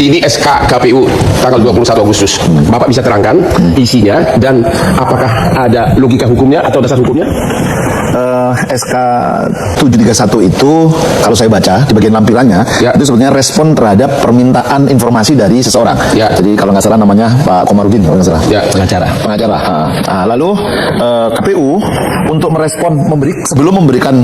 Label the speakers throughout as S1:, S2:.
S1: Ini SK KPU tanggal 21 Agustus. Bapak bisa terangkan isinya dan apakah ada logika hukumnya atau dasar hukumnya?
S2: SK 731 itu kalau saya baca di bagian lampirannya itu sebenarnya respon terhadap permintaan informasi dari seseorang. Jadi kalau nggak salah namanya Pak Komarudin kalau nggak salah. Pengacara. Lalu KPU untuk merespon sebelum memberikan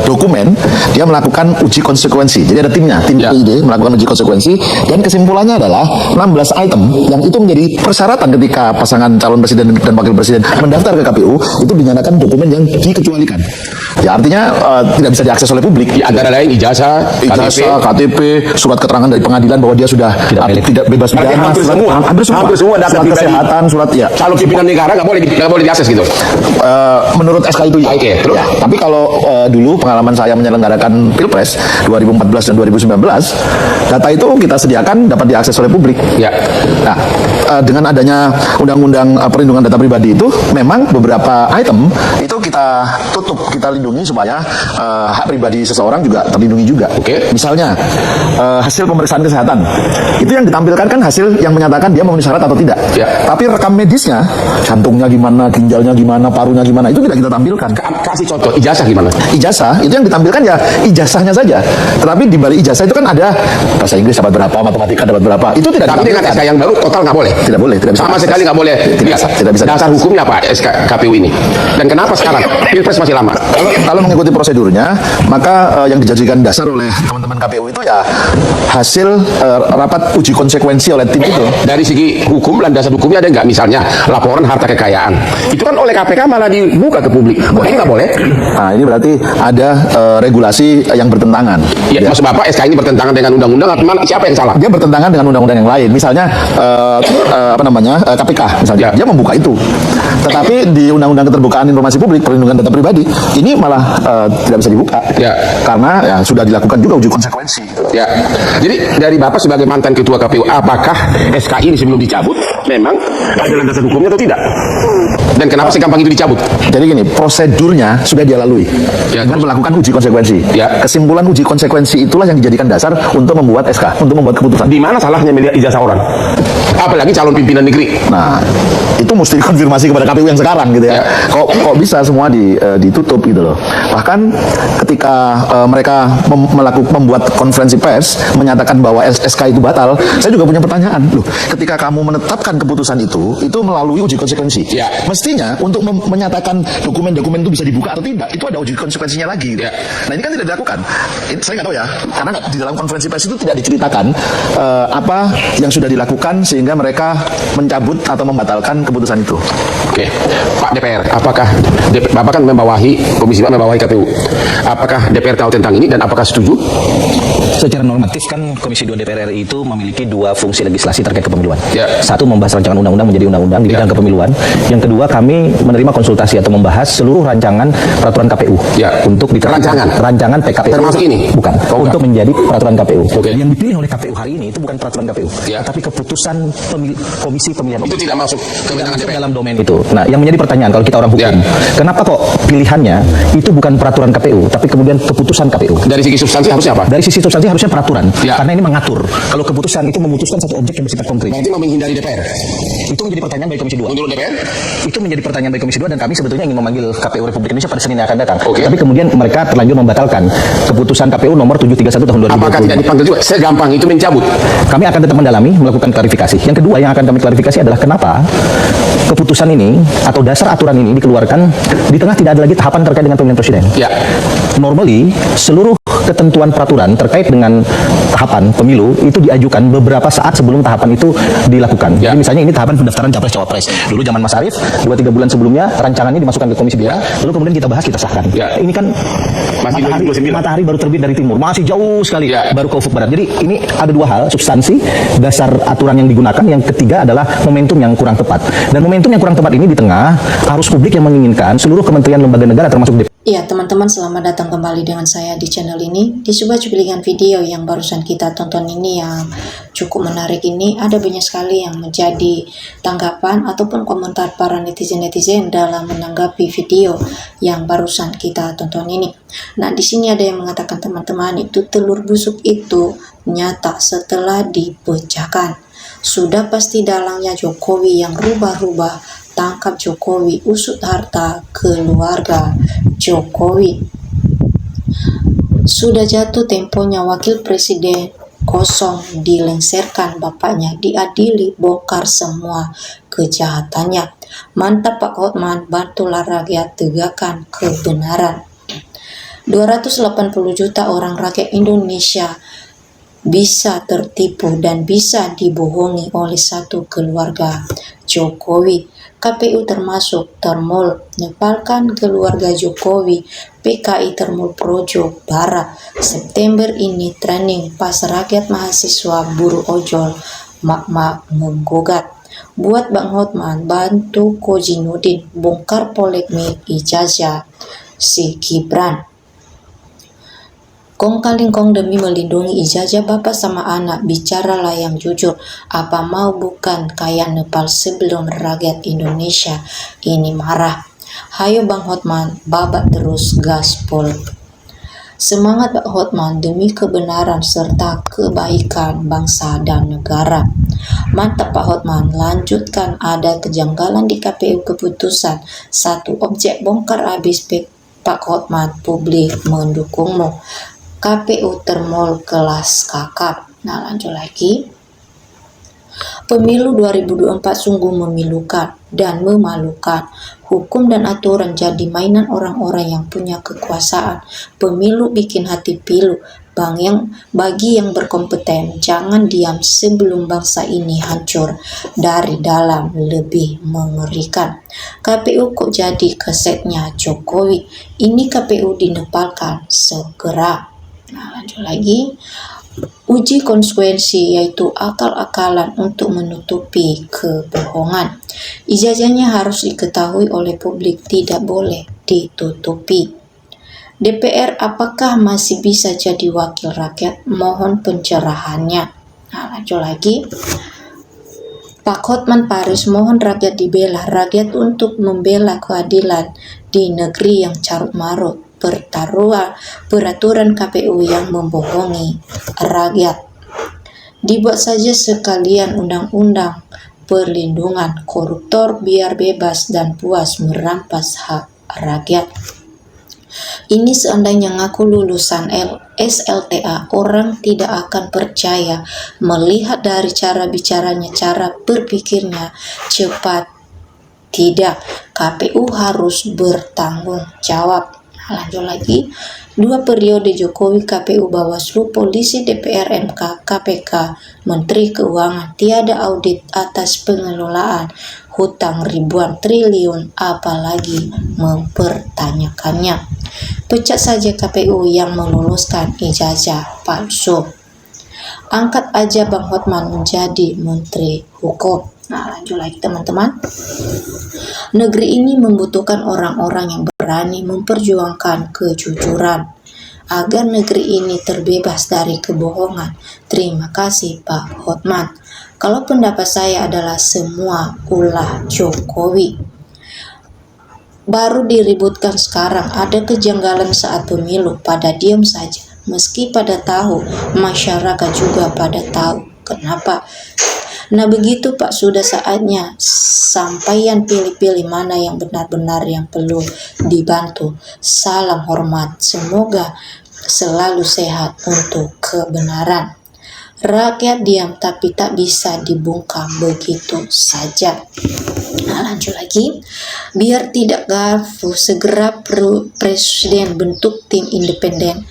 S2: dokumen dia melakukan uji konsekuensi. Jadi ada timnya, tim PID melakukan uji konsekuensi dan kesimpulannya adalah 16 item yang itu menjadi persyaratan ketika pasangan calon presiden dan wakil presiden mendaftar ke KPU itu dinyatakan dokumen yang dikecualikan. Ya artinya tidak bisa diakses oleh publik.
S1: Antara lain ijazah,
S2: KTP, surat keterangan dari pengadilan bahwa dia sudah tidak bebas pidana, hampir semua surat kesehatan, surat
S1: Kalau pimpinan negara nggak boleh diakses gitu.
S2: Menurut SK itu ya. Terus? Tapi kalau dulu pengalaman saya menyelenggarakan Pilpres 2014 dan 2019, data itu kita sediakan dapat diakses oleh publik. Nah, dengan adanya undang-undang perlindungan data pribadi itu, memang beberapa item itu kita tutup, kita lindungi supaya hak pribadi seseorang juga terlindungi juga. Misalnya hasil pemeriksaan kesehatan itu yang ditampilkan kan hasil yang menyatakan dia memenuhi syarat atau tidak. Tapi rekam medisnya, jantungnya gimana, ginjalnya gimana, parunya gimana, itu tidak kita tampilkan.
S1: Kasih contoh, ijazah gimana?
S2: Ijazah itu yang ditampilkan ya ijazahnya saja. Tetapi di balik ijazah itu kan ada bahasa Inggris dapat berapa, matematika dapat berapa. Itu tidak.
S1: Tapi dengan SK yang baru total nggak boleh.
S2: Tidak boleh. Tidak bisa.
S1: Sama sekali nggak boleh.
S2: Tidak bisa.
S1: Dasar hukumnya apa SK KPU ini? Dan kenapa sekarang Pilpres masih lama?
S2: Kalau mengikuti prosedurnya, maka yang dijadikan dasar oleh teman-teman KPU itu ya hasil rapat uji konsekuensi oleh tim itu.
S1: Dari segi hukum, landasan hukumnya ada nggak? Misalnya laporan harta kekayaan, itu kan oleh KPK malah dibuka ke publik. Kok ini nggak boleh?
S2: Nah ini berarti ada regulasi yang bertentangan.
S1: Maksud Bapak SK ini bertentangan dengan undang-undang atau siapa yang salah?
S2: Dia bertentangan dengan undang-undang yang lain. Misalnya KPK misalnya dia membuka itu. Tetapi di Undang-Undang Keterbukaan Informasi Publik Perlindungan Data Pribadi ini malah tidak bisa dibuka karena sudah dilakukan juga uji konsekuensi.
S1: Jadi dari Bapak sebagai mantan ketua KPU, apakah SK ini sebelum dicabut memang ada landasan hukumnya atau tidak? Dan kenapa segampang itu dicabut?
S2: Jadi gini, prosedurnya sudah dia lalui dengan melakukan uji konsekuensi. Kesimpulan uji konsekuensi itulah yang dijadikan dasar untuk membuat SK, untuk membuat keputusan.
S1: Di mana salahnya melihat ijazah orang? Apalagi calon pimpinan negeri.
S2: Nah, itu mesti dikonfirmasi kepada KPU yang sekarang gitu ya. Kok bisa semua ditutup gitu loh. Bahkan ketika mereka membuat konferensi pers menyatakan bahwa SK itu batal, saya juga punya pertanyaan. Loh, ketika kamu menetapkan keputusan itu melalui uji konsekuensi. Mestinya untuk menyatakan dokumen-dokumen itu bisa dibuka atau tidak, itu ada uji konsekuensinya lagi. Nah, ini kan tidak dilakukan. Saya nggak tahu ya, karena di dalam konferensi pers itu tidak diceritakan apa yang sudah dilakukan sehingga mereka mencabut atau membatalkan keputusan itu.
S1: Pak DPR, apakah Bapak kan membawahi Komisi 4, membawahi KPU, apakah DPR tahu tentang ini dan apakah setuju?
S3: Secara normatif kan Komisi 2 DPR RI itu memiliki dua fungsi legislasi terkait kepemiluan. Satu, membahas rancangan undang-undang menjadi undang-undang di bidang kepemiluan. Yang kedua, kami menerima konsultasi atau membahas seluruh rancangan peraturan KPU untuk rancangan PKPU.
S1: Termasuk ini?
S3: Bukan. Untuk menjadi peraturan KPU. Yang dipilih oleh KPU hari ini itu bukan peraturan KPU, tapi keputusan Komisi Pemilihan Umum.
S1: Itu tidak masuk kewenangan DPR
S3: dalam domain itu. Nah, yang menjadi pertanyaan kalau kita orang hukum, kenapa kok pilihannya itu bukan peraturan KPU, tapi kemudian keputusan KPU?
S1: Dari segi substansi harusnya apa?
S3: Dari sisi substansi harusnya peraturan, karena ini mengatur. Kalau keputusan itu memutuskan satu objek yang bersifat konkret.
S1: Berarti mau menghindari DPR?
S3: Itu menjadi pertanyaan bagi Komisi 2.
S1: Menurut DPR?
S3: Itu menjadi pertanyaan bagi Komisi 2 dan kami sebetulnya ingin memanggil KPU Republik Indonesia pada Senin yang akan datang. Tapi kemudian mereka terlanjur membatalkan keputusan KPU nomor 731 tahun 2020.
S1: Apakah tidak dipanggil juga? Segampang itu mencabut?
S3: Kami akan tetap mendalami, melakukan klarifikasi. Yang kedua yang akan kami klarifikasi adalah kenapa keputusan ini atau dasar aturan ini dikeluarkan di tengah tidak ada lagi tahapan terkait dengan pemilihan presiden. Normally seluruh ketentuan peraturan terkait dengan tahapan pemilu itu diajukan beberapa saat sebelum tahapan itu dilakukan. Jadi misalnya ini tahapan pendaftaran capres cawapres. Dulu zaman Mas Arief 2-3 bulan sebelumnya rancangannya dimasukkan ke Komisi 2, lalu kemudian kita bahas, kita sahkan. Ini kan matahari baru terbit dari timur, masih jauh sekali baru ke ufuk barat. Jadi ini ada dua hal, substansi dasar aturan yang digunakan, yang ketiga adalah momentum yang kurang tepat. Dan momentum yang kurang tepat ini di tengah arus publik yang menginginkan seluruh kementerian lembaga negara termasuk DPR.
S4: Ya teman-teman, selamat datang kembali dengan saya di channel ini. Di sebuah cuplikan video yang barusan kita tonton ini yang cukup menarik ini, ada banyak sekali yang menjadi tanggapan ataupun komentar para netizen-netizen dalam menanggapi video yang barusan kita tonton ini. Nah, di sini ada yang mengatakan, teman-teman, itu telur busuk itu nyata setelah dipecahkan. Sudah pasti dalangnya Jokowi yang rubah-rubah, tangkap Jokowi, usut harta keluarga Jokowi. Sudah jatuh temponya wakil presiden kosong dilengsarkan, bapaknya diadili, bongkar semua kejahatannya. Mantap Pak Hotman, bantulah rakyat tegakkan kebenaran. 280 juta orang rakyat Indonesia bisa tertipu dan bisa dibohongi oleh satu keluarga Jokowi. KPU termasuk termol nepalkan keluarga Jokowi. PKI termol Projo Barat. September ini training pas rakyat mahasiswa buruh ojol mak-mak menggugat. Buat Bang Hotman, bantu Kozinudin bongkar polemik ijazah si Gibran. Kong kaling kong demi melindungi ijazah bapak sama anak, bicaralah yang jujur. Apa mau bukan kayak Nepal sebelum rakyat Indonesia ini marah. Hayo Bang Hotman, babat terus gaspol. Semangat Bang Hotman demi kebenaran serta kebaikan bangsa dan negara. Mantap Pak Hotman, lanjutkan. Ada kejanggalan di KPU keputusan. Satu objek bongkar habis Pak Hotman, publik mendukungmu. KPU termol kelas kakap. Nah, lanjut lagi. Pemilu 2024 sungguh memilukan dan memalukan. Hukum dan aturan jadi mainan orang-orang yang punya kekuasaan. Pemilu bikin hati pilu. Bagi yang berkompeten, jangan diam sebelum bangsa ini hancur dari dalam. Lebih mengerikan. KPU kok jadi kesetnya Jokowi. Ini KPU dinepalkan segera. Nah, lanjut lagi. Uji konsekuensi, yaitu akal-akalan untuk menutupi kebohongan. Ijazahnya harus diketahui oleh publik, tidak boleh ditutupi. DPR apakah masih bisa jadi wakil rakyat? Mohon pencerahannya. Nah, lanjut lagi. Pak Hotman Paris, mohon rakyat dibela, rakyat untuk membela keadilan di negeri yang carut marut. Peraturan KPU yang membohongi rakyat. Dibuat saja sekalian undang-undang perlindungan koruptor biar bebas dan puas merampas hak rakyat. Ini seandainya ngaku lulusan SLTA, orang tidak akan percaya melihat dari cara bicaranya, cara berpikirnya cepat. Tidak, KPU harus bertanggung jawab. Lanjut lagi. 2 periode Jokowi, KPU, Bawaslu, Polisi, DPR, MK, KPK, Menteri Keuangan, tiada audit atas pengelolaan hutang ribuan triliun, apalagi mempertanyakannya. Pecat saja KPU yang meluluskan ijazah palsu. Angkat aja Bang Hotman menjadi Menteri Hukum. Nah, lanjut lagi teman-teman. Negeri ini membutuhkan orang-orang yang berani memperjuangkan kejujuran agar negeri ini terbebas dari kebohongan. Terima kasih Pak Hotman. Kalau pendapat saya adalah semua ulah Jokowi. Baru diributkan sekarang, ada kejanggalan saat pemilu, pada diam saja. Meski pada tahu, masyarakat juga pada tahu. Kenapa? Nah begitu Pak, sudah saatnya sampaian pilih-pilih mana yang benar-benar yang perlu dibantu. Salam hormat, semoga selalu sehat untuk kebenaran. Rakyat diam tapi tak bisa dibungkam begitu saja. Nah, lanjut lagi. Biar tidak gafu, segera Presiden bentuk tim independen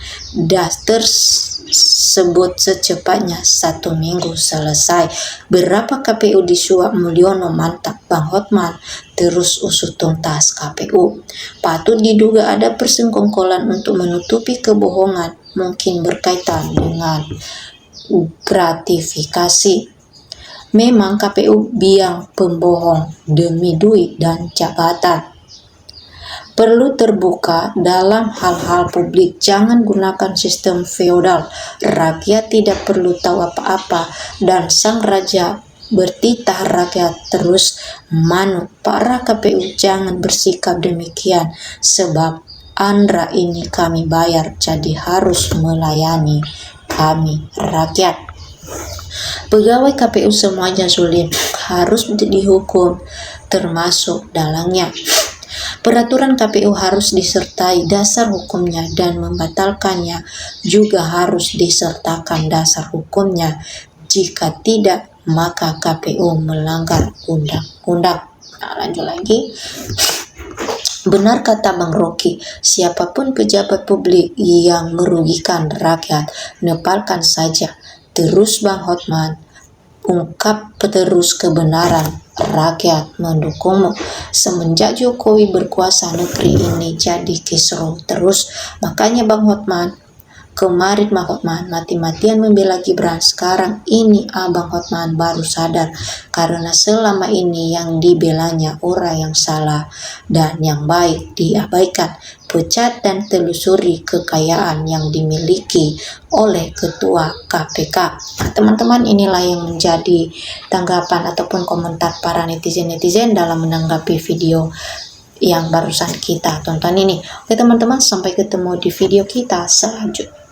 S4: tersebut secepatnya, 1 minggu selesai. Berapa KPU disuap Mulyono? Mantap Bang Hotman, terus usut tuntas KPU. Patut diduga ada persengkongkolan untuk menutupi kebohongan, mungkin berkaitan dengan gratifikasi. Memang KPU biang pembohong demi duit dan jabatan. perlu terbuka dalam hal-hal publik. Jangan gunakan sistem feodal. Rakyat tidak perlu tahu apa-apa dan sang raja bertitah rakyat terus manut. Para KPU jangan bersikap demikian, sebab Andra ini kami bayar, jadi harus melayani kami rakyat. Pegawai KPU semuanya zalim, harus dihukum, termasuk dalangnya. Peraturan KPU harus disertai dasar hukumnya dan membatalkannya juga harus disertakan dasar hukumnya. Jika tidak, maka KPU melanggar undang-undang. Nah, lanjut lagi. Benar kata Bang Rocky, siapapun pejabat publik yang merugikan rakyat, nepalkan saja. Terus Bang Hotman, ungkap terus kebenaran, rakyat mendukungmu. Semenjak Jokowi berkuasa, negeri ini jadi kisruh terus. Makanya Bang Hotman, kemarin Bang Hotman mati-matian membela Gibran. Sekarang ini Abang Hotman baru sadar karena selama ini yang dibelanya orang yang salah dan yang baik diabaikan. Pecat dan telusuri kekayaan yang dimiliki oleh Ketua KPK. Nah, teman-teman, inilah yang menjadi tanggapan ataupun komentar para netizen-netizen dalam menanggapi video yang barusan kita tonton ini. Oke teman-teman, sampai ketemu di video kita selanjutnya.